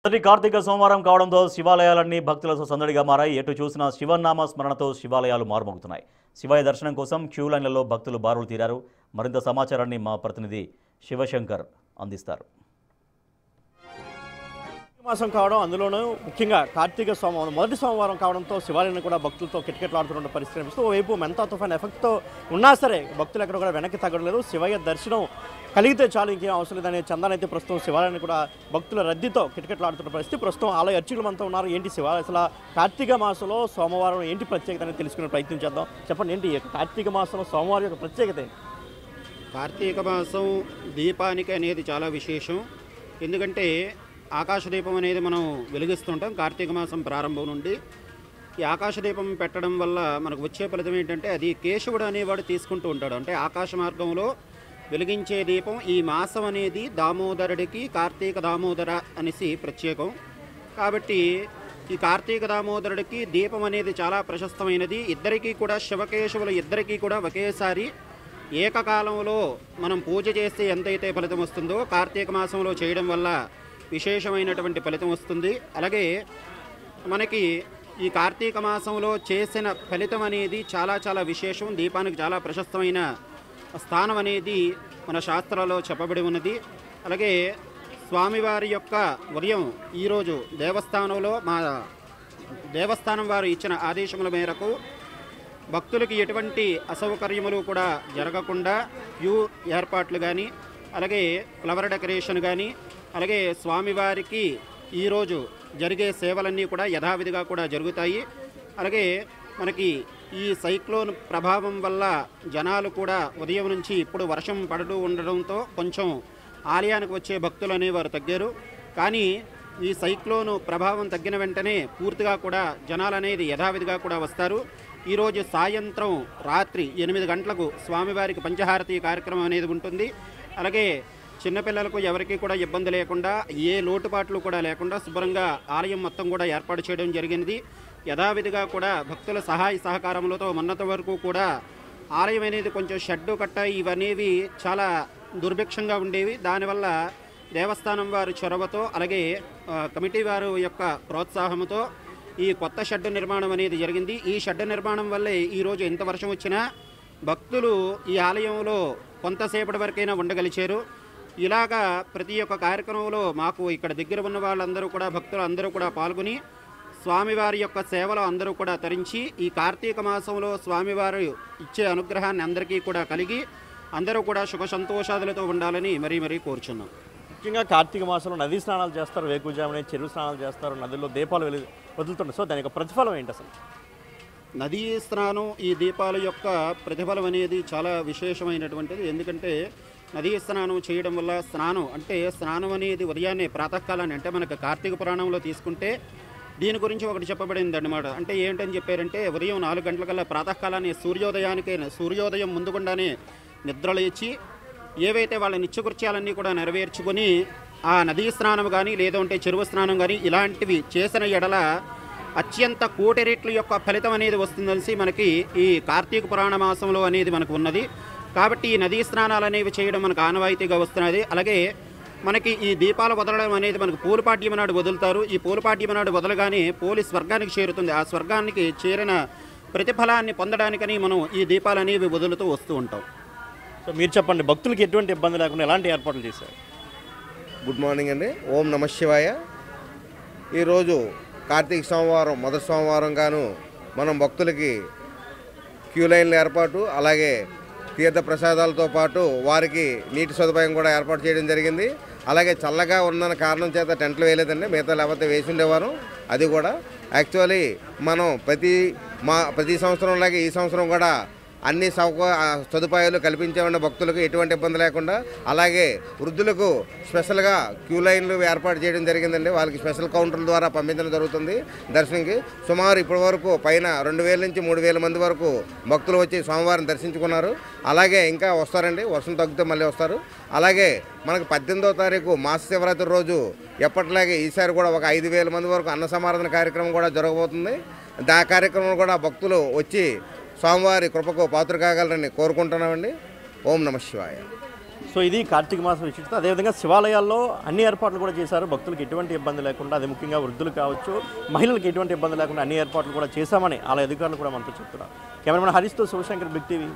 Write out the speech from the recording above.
మొదటి కార్తీక సోమవారం కావడంతో శివాలయాలన్నీ భక్తులతో సందడిగా మారాయి. ఎటు చూసినా శివనామ స్మరణతో శివాలయాలు మారుమోగుతున్నాయి. శివాయ దర్శనం కోసం క్యూ లైన్లలో భక్తులు బారులు తీరారు. మరింత సమాచారాన్ని మా ప్రతినిధి శివశంకర్ అందిస్తారు. మాసం కావడం, అందులోనూ ముఖ్యంగా కార్తీక సోమవారం మొదటి సోమవారం కావడంతో శివాలయాన్ని కూడా భక్తులతో కిటకిటలాడుతున్న పరిస్థితి కనిపిస్తూ ఓవైపు మెంతా తుఫాన్ ఎఫెక్ట్తో ఉన్నా సరే భక్తులు ఎక్కడ కూడా వెనక్కి తగ్గలేదు. శివయ్య దర్శనం కలిగితే చాలు, ఇంకేం అవసరం లేదనే చందానైతే ప్రస్తుతం శివాలయాన్ని కూడా భక్తుల రద్దీతో కిటకిటలాడుతున్న పరిస్థితి. ప్రస్తుతం ఆలయ అర్చకులంతా ఉన్నారు. ఏంటి శివాలయ అసలు కార్తీక మాసంలో సోమవారం ఏంటి ప్రత్యేకత అనేది తెలుసుకునే ప్రయత్నం చేద్దాం. చెప్పండి, ఏంటి కార్తీక మాసంలో సోమవారం యొక్క ప్రత్యేకత ఏంటి? కార్తీక మాసం దీపానికి అనేది చాలా విశేషం. ఎందుకంటే ఆకాశదీపం అనేది మనం వెలిగిస్తుంటాం కార్తీక మాసం ప్రారంభం నుండి. ఈ ఆకాశదీపం పెట్టడం వల్ల మనకు వచ్చే ఫలితం ఏంటంటే అది కేశవుడు అనేవాడు తీసుకుంటూ ఉంటాడు. అంటే ఆకాశ మార్గంలో వెలిగించే దీపం ఈ మాసం అనేది దామోదరుడికి కార్తీక దామోదర అనేసి ప్రత్యేకం. కాబట్టి ఈ కార్తీక దామోదరుడికి దీపం అనేది చాలా ప్రశస్తమైనది. ఇద్దరికీ కూడా శివకేశవులు ఇద్దరికీ కూడా ఒకేసారి ఏకకాలంలో మనం పూజ చేస్తే ఎంతైతే ఫలితం వస్తుందో కార్తీక మాసంలో చేయడం వల్ల విశేషమైనటువంటి ఫలితం వస్తుంది. అలాగే మనకి ఈ కార్తీక మాసంలో చేసిన ఫలితం అనేది చాలా చాలా విశేషం. దీపానికి చాలా ప్రశస్తమైన స్థానం అనేది మన శాస్త్రాల్లో చెప్పబడి ఉన్నది. అలాగే స్వామివారి యొక్క ఉదయం ఈరోజు దేవస్థానంలో మా దేవస్థానం వారు ఇచ్చిన ఆదేశముల మేరకు భక్తులకి ఎటువంటి అసౌకర్యములు కూడా జరగకుండా క్యూ ఏర్పాట్లు కానీ, అలాగే ఫ్లవర్ డెకరేషన్ కానీ, అలాగే స్వామివారికి ఈరోజు జరిగే సేవలన్నీ కూడా యథావిధిగా కూడా జరుగుతాయి. అలాగే మనకి ఈ సైక్లోన్ ప్రభావం వల్ల జనాలు కూడా ఉదయం నుంచి ఇప్పుడు వర్షం పడుతూ ఉండడంతో కొంచెం ఆలయానికి వచ్చే భక్తులు అనేవారు తగ్గారు. కానీ ఈ సైక్లోన్ ప్రభావం తగ్గిన వెంటనే పూర్తిగా కూడా జనాలు అనేది యథావిధిగా కూడా వస్తారు. ఈరోజు సాయంత్రం రాత్రి 8 గంటలకు స్వామివారికి పంచహారతి కార్యక్రమం అనేది ఉంటుంది. అలాగే చిన్నపిల్లలకు ఎవరికి కూడా ఇబ్బంది లేకుండా, ఏ లోటుపాట్లు కూడా లేకుండా శుభ్రంగా ఆలయం మొత్తం కూడా ఏర్పాటు చేయడం జరిగినది. యథావిధిగా కూడా భక్తుల సహాయ సహకారములతో మొన్నటి వరకు కూడా ఆలయం అనేది కొంచెం షెడ్డు కట్ట ఇవనేవి చాలా దుర్భిక్షంగా ఉండేవి. దానివల్ల దేవస్థానం వారి చొరవతో అలాగే కమిటీ వారి యొక్క ప్రోత్సాహంతో ఈ కొత్త షెడ్డు నిర్మాణం అనేది జరిగింది. ఈ షెడ్డు నిర్మాణం వల్లే ఈరోజు ఎంత వర్షం వచ్చినా భక్తులు ఈ ఆలయంలో కొంతసేపటి వరకైనా ఉండగలిచారు. ఇలాగా ప్రతి ఒక్క కార్యక్రమంలో మాకు ఇక్కడ దగ్గర ఉన్న వాళ్ళందరూ కూడా భక్తులు అందరూ కూడా పాల్గొని స్వామివారి యొక్క సేవలో అందరూ కూడా తరించి ఈ కార్తీక మాసంలో స్వామివారు ఇచ్చే అనుగ్రహాన్ని అందరికీ కూడా కలిగి అందరూ కూడా సుఖ సంతోషాదులతో ఉండాలని మరీ కోరుచున్నాం. ముఖ్యంగా కార్తీక మాసంలో నదీ స్నానాలు చేస్తారు, వేకుజామునే చెరువు స్నానాలు చేస్తారు, నదుల్లో దీపాలు వదులుతుంటారు. సో దాని యొక్క ప్రతిఫలం ఏంటి అసలు? నదీ స్నానం ఈ దీపాల యొక్క ప్రతిఫలం అనేది చాలా విశేషమైనటువంటిది. ఎందుకంటే నదీ స్నానం చేయడం వల్ల స్నానం అనేది ఉదయాన్నే ప్రాతకాలాన్ని, అంటే మనకు కార్తీక పురాణంలో తీసుకుంటే దీని గురించి ఒకటి చెప్పబడింది అన్నమాట. అంటే ఏంటని చెప్పారంటే ఉదయం 4 గంటలకల్లా ప్రాతకాలాన్ని సూర్యోదయం ముందుగుండానే నిద్రలేచి ఏవైతే వాళ్ళ నిత్యకృత్యాలన్నీ కూడా నెరవేర్చుకొని ఆ నదీ స్నానం కానీ లేదంటే చెరువు స్నానం కానీ ఇలాంటివి చేసిన ఎడల అత్యంత కోటి రెట్ల యొక్క ఫలితం అనేది వస్తుందనేసి మనకి ఈ కార్తీక పురాణ మాసంలో అనేది మనకు ఉన్నది. కాబట్టి ఈ నదీ స్నానాలు అనేవి చేయడం మనకు ఆనవాయితీగా వస్తున్నది. అలాగే మనకి ఈ దీపాలు వదలడం అనేది మనకు పూలపాడ్యం నాడు వదులుతారు. ఈ పూలపాడ్యం నాడు వదలగానే పోలి స్వర్గానికి చేరుతుంది. ఆ స్వర్గానికి చేరిన ప్రతిఫలాన్ని పొందడానికని మనం ఈ దీపాలు అనేవి వదులుతూ వస్తూ ఉంటాం. సో మీరు చెప్పండి, భక్తులకి ఎటువంటి ఇబ్బంది లేకుండా ఎలాంటి ఏర్పాట్లు చేశారు? గుడ్ మార్నింగ్ అండి. ఓం నమ శివాయ. ఈరోజు కార్తీక సోమవారం మొదటి సోమవారం గాను మనం భక్తులకి క్యూ లైన్ల ఏర్పాటు, అలాగే తీర్థ ప్రసాదాలతో పాటు వారికి నీటి సదుపాయం కూడా ఏర్పాటు చేయడం జరిగింది. అలాగే చల్లగా ఉన్న కారణం చేత టెంట్లు వేయలేదండి, మిగతా లేకపోతే వేసి ఉండేవారు. అది కూడా యాక్చువల్లీ మనం ప్రతి సంవత్సరంలాగే ఈ సంవత్సరం కూడా అన్ని సదుపాయాలు కల్పించామండి భక్తులకు ఎటువంటి ఇబ్బంది లేకుండా. అలాగే వృద్ధులకు స్పెషల్గా క్యూ లైన్లు ఏర్పాటు చేయడం జరిగిందండి. వాళ్ళకి స్పెషల్ కౌంటర్ల ద్వారా పంపించడం జరుగుతుంది దర్శనంకి. సుమారు ఇప్పటి వరకు పైన 2000 నుంచి 3000 మంది వరకు భక్తులు వచ్చి స్వామివారిని దర్శించుకున్నారు. అలాగే ఇంకా వస్తారండి, వర్షం తగ్గితే మళ్ళీ వస్తారు. అలాగే మనకు 18వ తారీఖు మాస శివరాత్రి రోజు ఎప్పటిలాగే ఈసారి కూడా ఒక 5000 మంది వరకు అన్న సమారాధన కార్యక్రమం కూడా జరగబోతుంది. ఆ కార్యక్రమం కూడా భక్తులు వచ్చి స్వామివారి కృపకు పాత్ర కాగలరని కోరుకుంటున్నామండి. ఓం నమ శివాయ. సో ఇది కార్తీక మాసం విశిష్టత. అదేవిధంగా శివాలయాల్లో అన్ని ఏర్పాట్లు కూడా చేశారు, భక్తులకు ఎటువంటి ఇబ్బంది లేకుండా. అది ముఖ్యంగా వృద్ధులు కావచ్చు, మహిళలకు ఎటువంటి ఇబ్బంది లేకుండా అన్ని ఏర్పాట్లు కూడా చేశామని ఆలయ అధికారులు కూడా మనతో చెప్తున్నారు. కెమెరామెన్ హరీష్తో శివశంకర్, బిగ్ టీవీ.